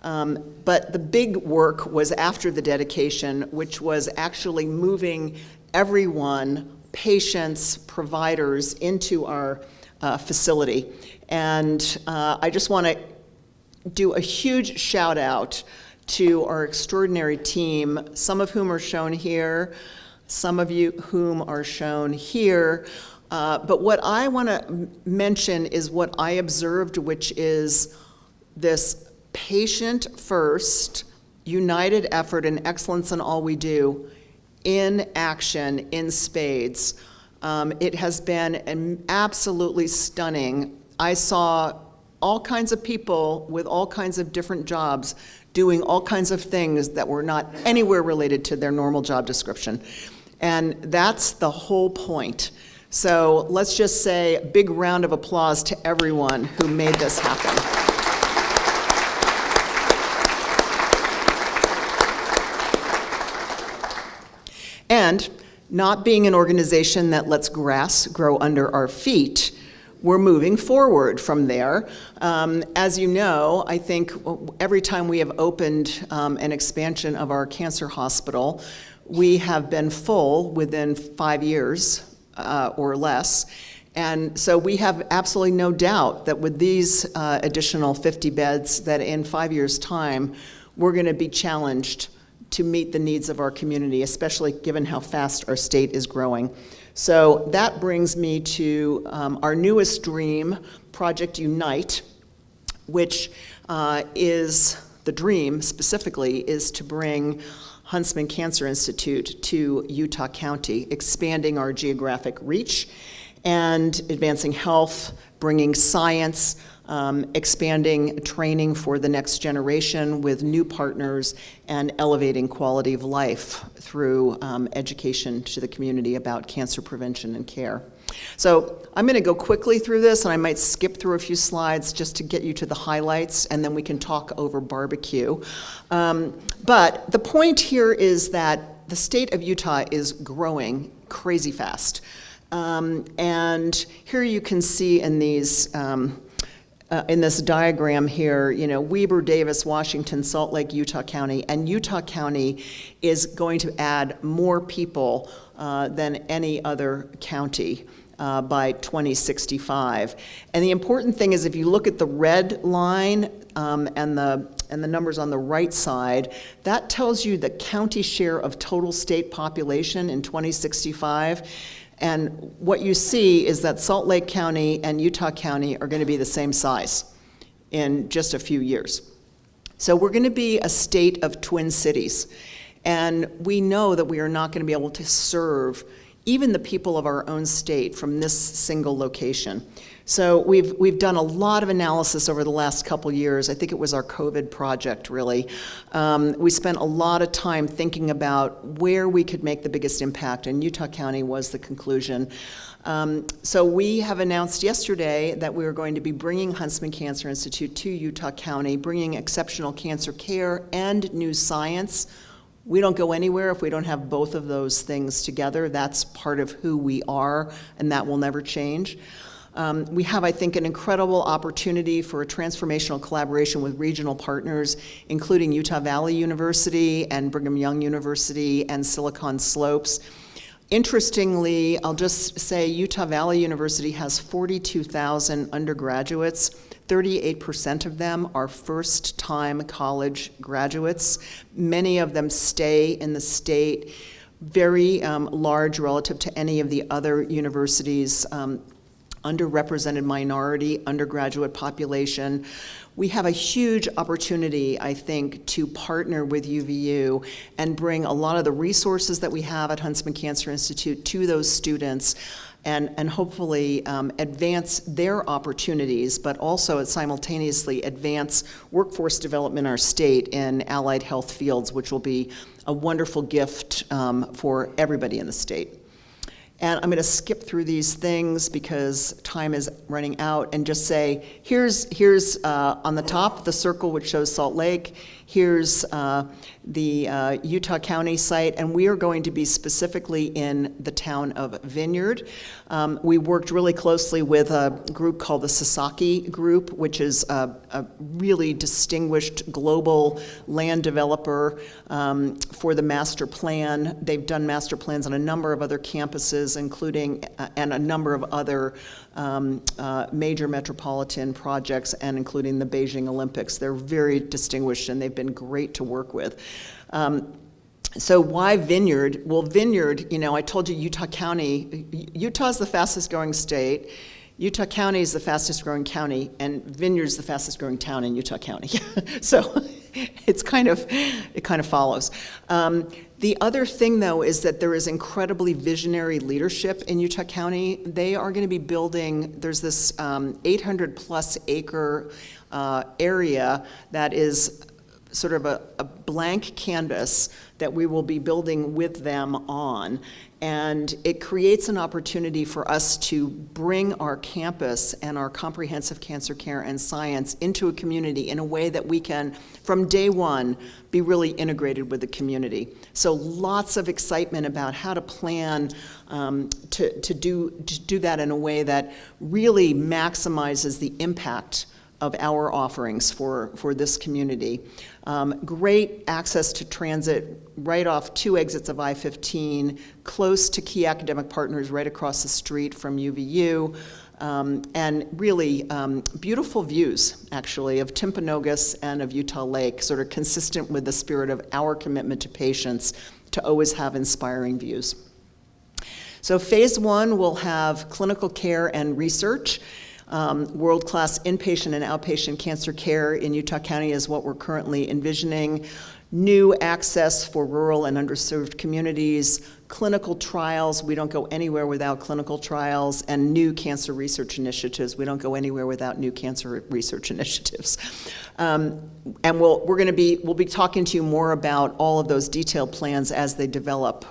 But the big work was after the dedication, which was actually moving everyone, patients, providers, into our facility. And I just want to do a huge shout out to our extraordinary team, some of whom are shown here, some of you whom are shown here. But what I want to mention is what I observed, which is this patient first, united effort and excellence in all we do in action in spades. It has been absolutely stunning. I saw all kinds of people with all kinds of different jobs doing all kinds of things that were not anywhere related to their normal job description. And that's the whole point. So let's just say a big round of applause to everyone who made this happen. And not being an organization that lets grass grow under our feet, we're moving forward from there. As you know, I think every time we have opened an expansion of our cancer hospital, we have been full within 5 years or less. And so we have absolutely no doubt that with these additional 50 beds, that in 5 years' time, we're going to be challenged to meet the needs of our community, especially given how fast our state is growing. So that brings me to our newest dream, Project Unite, which is the dream specifically is to bring Huntsman Cancer Institute to Utah County, expanding our geographic reach and advancing health, bringing science, expanding training for the next generation with new partners, and elevating quality of life through education to the community about cancer prevention and care. So I'm going to go quickly through this, and I might skip through a few slides just to get you to the highlights, and then we can talk over barbecue. But the point here is that the state of Utah is growing crazy fast. And here you can see in these in this diagram here, you know, Weber, Davis, Washington, Salt Lake, Utah County, and Utah County is going to add more people than any other county by 2065. And the important thing is if you look at the red line and the numbers on the right side, that tells you the county share of total state population in 2065. And what you see is that Salt Lake County and Utah County are going to be the same size in just a few years. So we're going to be a state of twin cities. And we know that we are not going to be able to serve even the people of our own state from this single location. So we've done a lot of analysis over the last couple years. I think it was our COVID project, really. We spent a lot of time thinking about where we could make the biggest impact, and Utah County was the conclusion. So we have announced yesterday that we are going to be bringing Huntsman Cancer Institute to Utah County, bringing exceptional cancer care and new science. We don't go anywhere if we don't have both of those things together. That's part of who we are, and that will never change. We have, I think, an incredible opportunity for a transformational collaboration with regional partners, including Utah Valley University and Brigham Young University and Silicon Slopes. Interestingly, I'll just say Utah Valley University has 42,000 undergraduates. 38% of them are first-time college graduates. Many of them stay in the state, very large relative to any of the other universities. Underrepresented minority undergraduate population. We have a huge opportunity, I think, to partner with UVU and bring a lot of the resources that we have at Huntsman Cancer Institute to those students and hopefully advance their opportunities, but also simultaneously advance workforce development in our state in allied health fields, which will be a wonderful gift for everybody in the state. And I'm going to skip through these things because time is running out, and just say, here's on the top, the circle which shows Salt Lake. Here's the Utah County site, and we are going to be specifically in the town of Vineyard. We worked really closely with a group called the Sasaki Group, which is a really distinguished global land developer for the master plan. They've done master plans on a number of other campuses, including and a number of other major metropolitan projects, and including the Beijing Olympics. They're very distinguished, and they've been great to work with. So why Vineyard? Well, Vineyard, I told you Utah County, Utah's the fastest growing state, Utah County is the fastest growing county, and Vineyard's the fastest growing town in Utah County. So it kind of follows. The other thing, though, is that there is incredibly visionary leadership in Utah County. They are going to be building, there's this 800-plus acre area that is sort of a blank canvas that we will be building with them on. And it creates an opportunity for us to bring our campus and our comprehensive cancer care and science into a community in a way that we can, from day one, be really integrated with the community. So lots of excitement about how to plan to do that in a way that really maximizes the impact of our offerings for this community. Great access to transit right off 2 exits of I-15, close to key academic partners right across the street from UVU, and really beautiful views, actually, of Timpanogos and of Utah Lake, sort of consistent with the spirit of our commitment to patients to always have inspiring views. So phase 1 will have clinical care and research. World-class inpatient and outpatient cancer care in Utah County is what we're currently envisioning. New access for rural and underserved communities, clinical trials, we don't go anywhere without clinical trials, and new cancer research initiatives. We don't go anywhere without new cancer research initiatives. And we'll be talking to you more about all of those detailed plans as they develop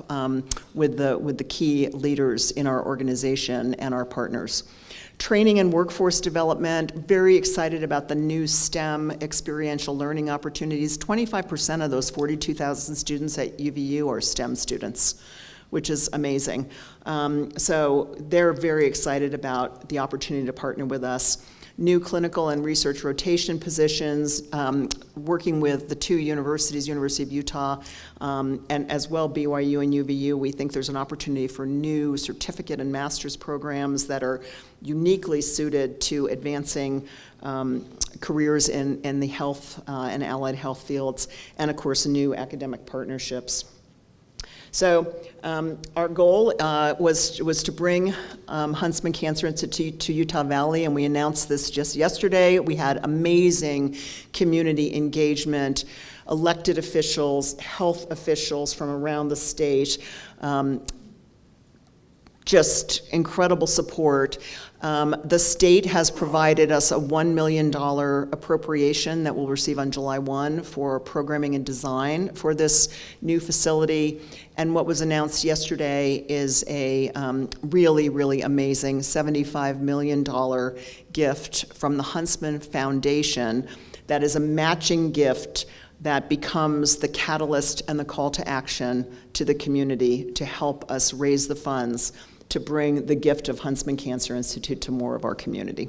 with the key leaders in our organization and our partners. Training and workforce development, very excited about the new STEM experiential learning opportunities. 25% of those 42,000 students at UVU are STEM students, which is amazing. So they're very excited about the opportunity to partner with us. New clinical and research rotation positions, working with the 2 universities, University of Utah, and as well BYU and UVU. We think there's an opportunity for new certificate and master's programs that are uniquely suited to advancing careers in the health and allied health fields, and of course new academic partnerships. So our goal was to bring Huntsman Cancer Institute to Utah Valley, and we announced this just yesterday. We had amazing community engagement, elected officials, health officials from around the state, just incredible support. The state has provided us a $1 million appropriation that we'll receive on July 1 for programming and design for this new facility. And what was announced yesterday is a really, really amazing $75 million gift from the Huntsman Foundation that is a matching gift that becomes the catalyst and the call to action to the community to help us raise the funds to bring the gift of Huntsman Cancer Institute to more of our community.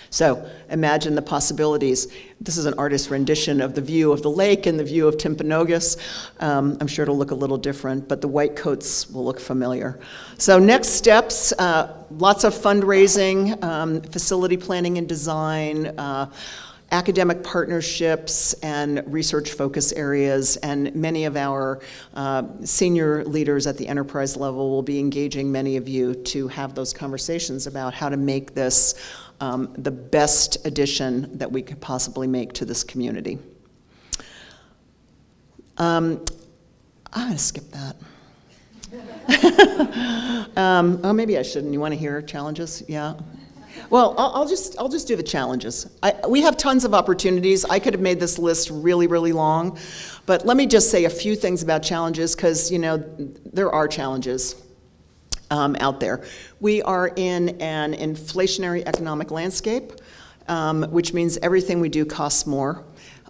So imagine the possibilities. This is an artist's rendition of the view of the lake and the view of Timpanogos. I'm sure it'll look a little different, but the white coats will look familiar. So next steps, lots of fundraising, facility planning and design, academic partnerships and research focus areas, and many of our senior leaders at the enterprise level will be engaging many of you to have those conversations about how to make this the best addition that we could possibly make to this community. I'm going to skip that. Oh, maybe I shouldn't. You want to hear challenges? Yeah. Well, I'll just do the challenges. We have tons of opportunities. I could have made this list really, really long, but let me just say a few things about challenges, because there are challenges out there. We are in an inflationary economic landscape, which means everything we do costs more,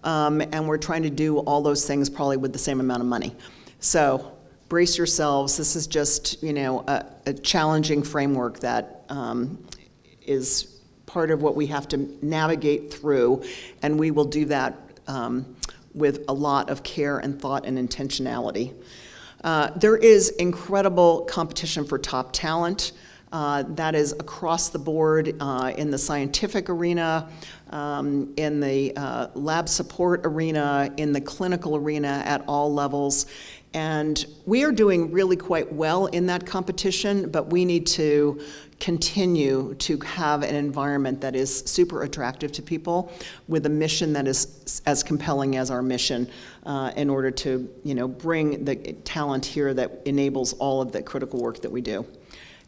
and we're trying to do all those things probably with the same amount of money. So brace yourselves. This is just a challenging framework that is part of what we have to navigate through, and we will do that with a lot of care and thought and intentionality. There is incredible competition for top talent. That is across the board in the scientific arena, in the lab support arena, in the clinical arena at all levels. And we are doing really quite well in that competition, but we need to continue to have an environment that is super attractive to people with a mission that is as compelling as our mission in order to bring the talent here that enables all of the critical work that we do.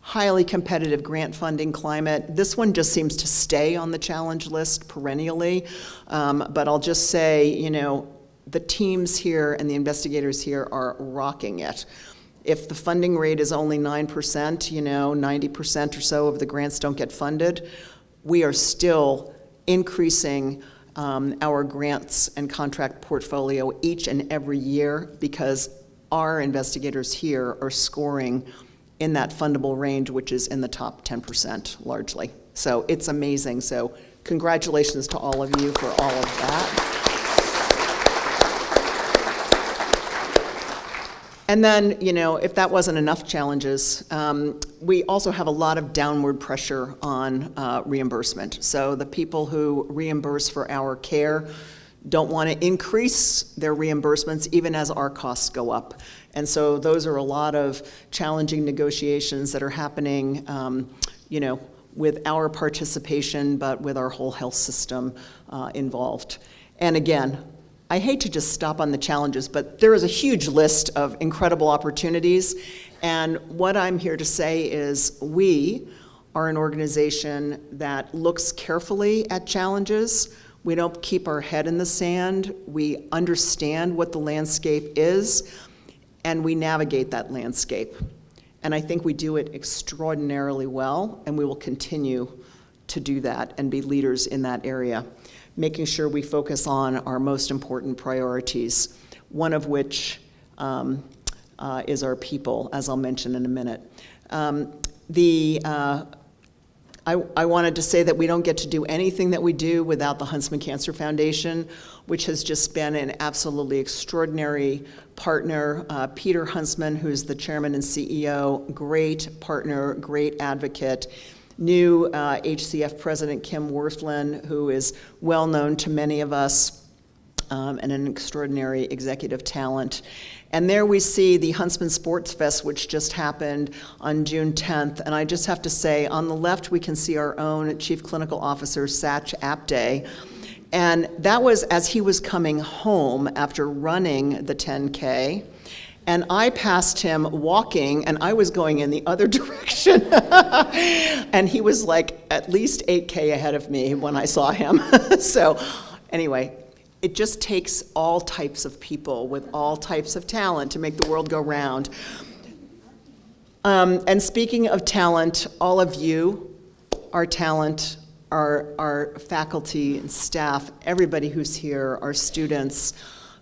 Highly competitive grant funding climate. This one just seems to stay on the challenge list perennially, but I'll just say, the teams here and the investigators here are rocking it. If the funding rate is only 9%, 90% or so of the grants don't get funded, we are still increasing our grants and contract portfolio each and every year because our investigators here are scoring in that fundable range, which is in the top 10% largely. So it's amazing. So congratulations to all of you for all of that. And then, if that wasn't enough challenges, we also have a lot of downward pressure on reimbursement. So the people who reimburse for our care don't want to increase their reimbursements even as our costs go up. And so those are a lot of challenging negotiations that are happening, with our participation, but with our whole health system involved. And again, I hate to just stop on the challenges, but there is a huge list of incredible opportunities. And what I'm here to say is we are an organization that looks carefully at challenges. We don't keep our head in the sand. We understand what the landscape is, and we navigate that landscape. And I think we do it extraordinarily well, and we will continue to do that and be leaders in that area, making sure we focus on our most important priorities, one of which is our people, as I'll mention in a minute. I wanted to say that we don't get to do anything that we do without the Huntsman Cancer Foundation, which has just been an absolutely extraordinary partner. Peter Huntsman, who's the chairman and CEO, great partner, great advocate. New HCF President Kim Worthlin, who is well known to many of us, and an extraordinary executive talent. And there we see the Huntsman Sports Fest, which just happened on June 10th. And I just have to say, on the left, we can see our own Chief Clinical Officer, Satch Apte. And that was as he was coming home after running the 10K. And I passed him walking, and I was going in the other direction. And he was like at least 8K ahead of me when I saw him. So anyway, it just takes all types of people with all types of talent to make the world go round. And speaking of talent, all of you are talent, our faculty and staff, everybody who's here, our students,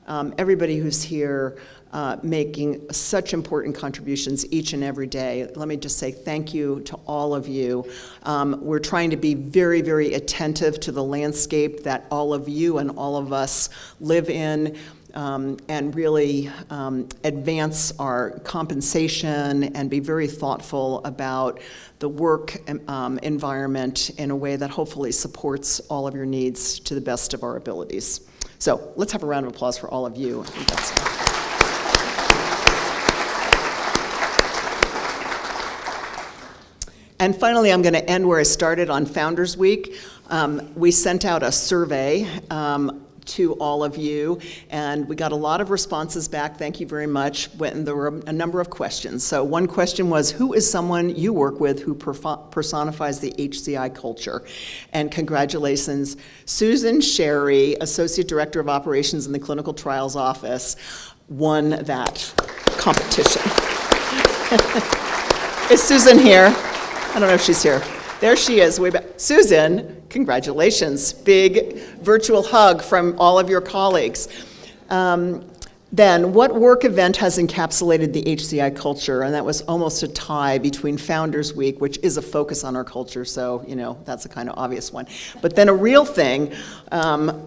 everybody who's here, making such important contributions each and every day. Let me just say thank you to all of you. We're trying to be very, very attentive to the landscape that all of you and all of us live in, and really advance our compensation and be very thoughtful about the work environment in a way that hopefully supports all of your needs to the best of our abilities. So let's have a round of applause for all of you. I think that's And finally, I'm going to end where I started on Founders Week. We sent out a survey to all of you, and we got a lot of responses back. Thank you very much. And there were a number of questions. So one question was, who is someone you work with who personifies the HCI culture? And congratulations, Susan Sherry, Associate Director of Operations in the Clinical Trials Office, won that competition. Is Susan here? I don't know if she's here. There she is, way back. Susan, congratulations. Big virtual hug from all of your colleagues. Then, what work event has encapsulated the HCI culture? And that was almost a tie between Founders Week, which is a focus on our culture, so, that's a kind of obvious one. But then a real thing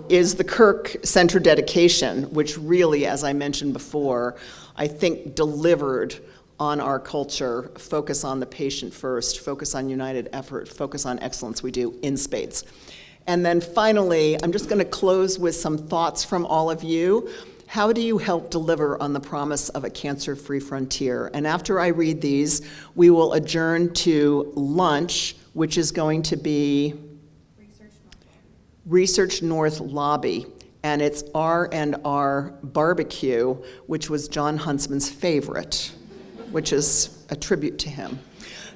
is the Kirk Center dedication, which really, as I mentioned before, I think delivered on our culture, focus on the patient first, focus on united effort, focus on excellence we do in spades. And then finally, I'm just going to close with some thoughts from all of you. How do you help deliver on the promise of a cancer-free frontier? And after I read these, we will adjourn to lunch, which is going to be Research North Lobby. And it's R&R Barbecue, which was John Huntsman's favorite, which is a tribute to him.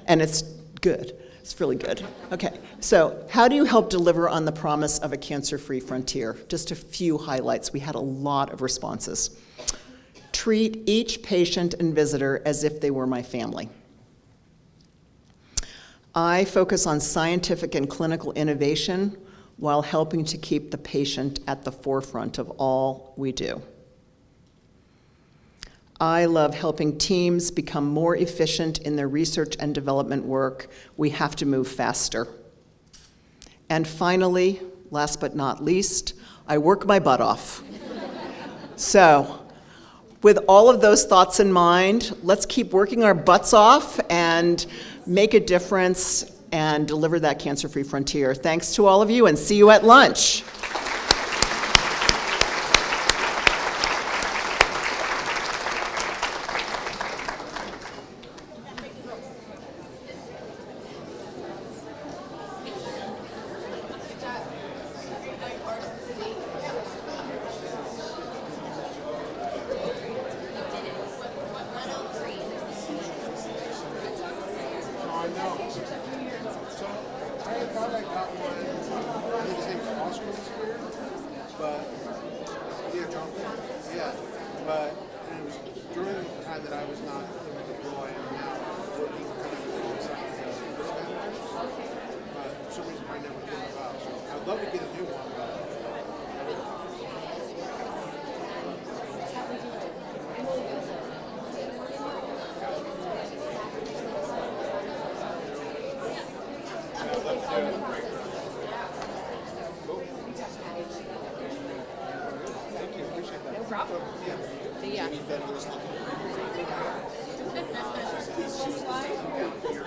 And it's good. It's really good. Okay, so how do you help deliver on the promise of a cancer-free frontier? Just a few highlights. We had a lot of responses. Treat each patient and visitor as if they were my family. I focus on scientific and clinical innovation while helping to keep the patient at the forefront of all we do. I love helping teams become more efficient in their research and development work. We have to move faster. And finally, last but not least, I work my butt off. So, with all of those thoughts in mind, let's keep working our butts off and make a difference and deliver that cancer-free frontier. Thanks to all of you, and see you at lunch. But it was during the time that I was not in the role I am now, working kind of alongside the for some reason mine never came about. So I'd love to get a new one. Thank you, appreciate that. No problem. See ya. Maybe Ben was looking for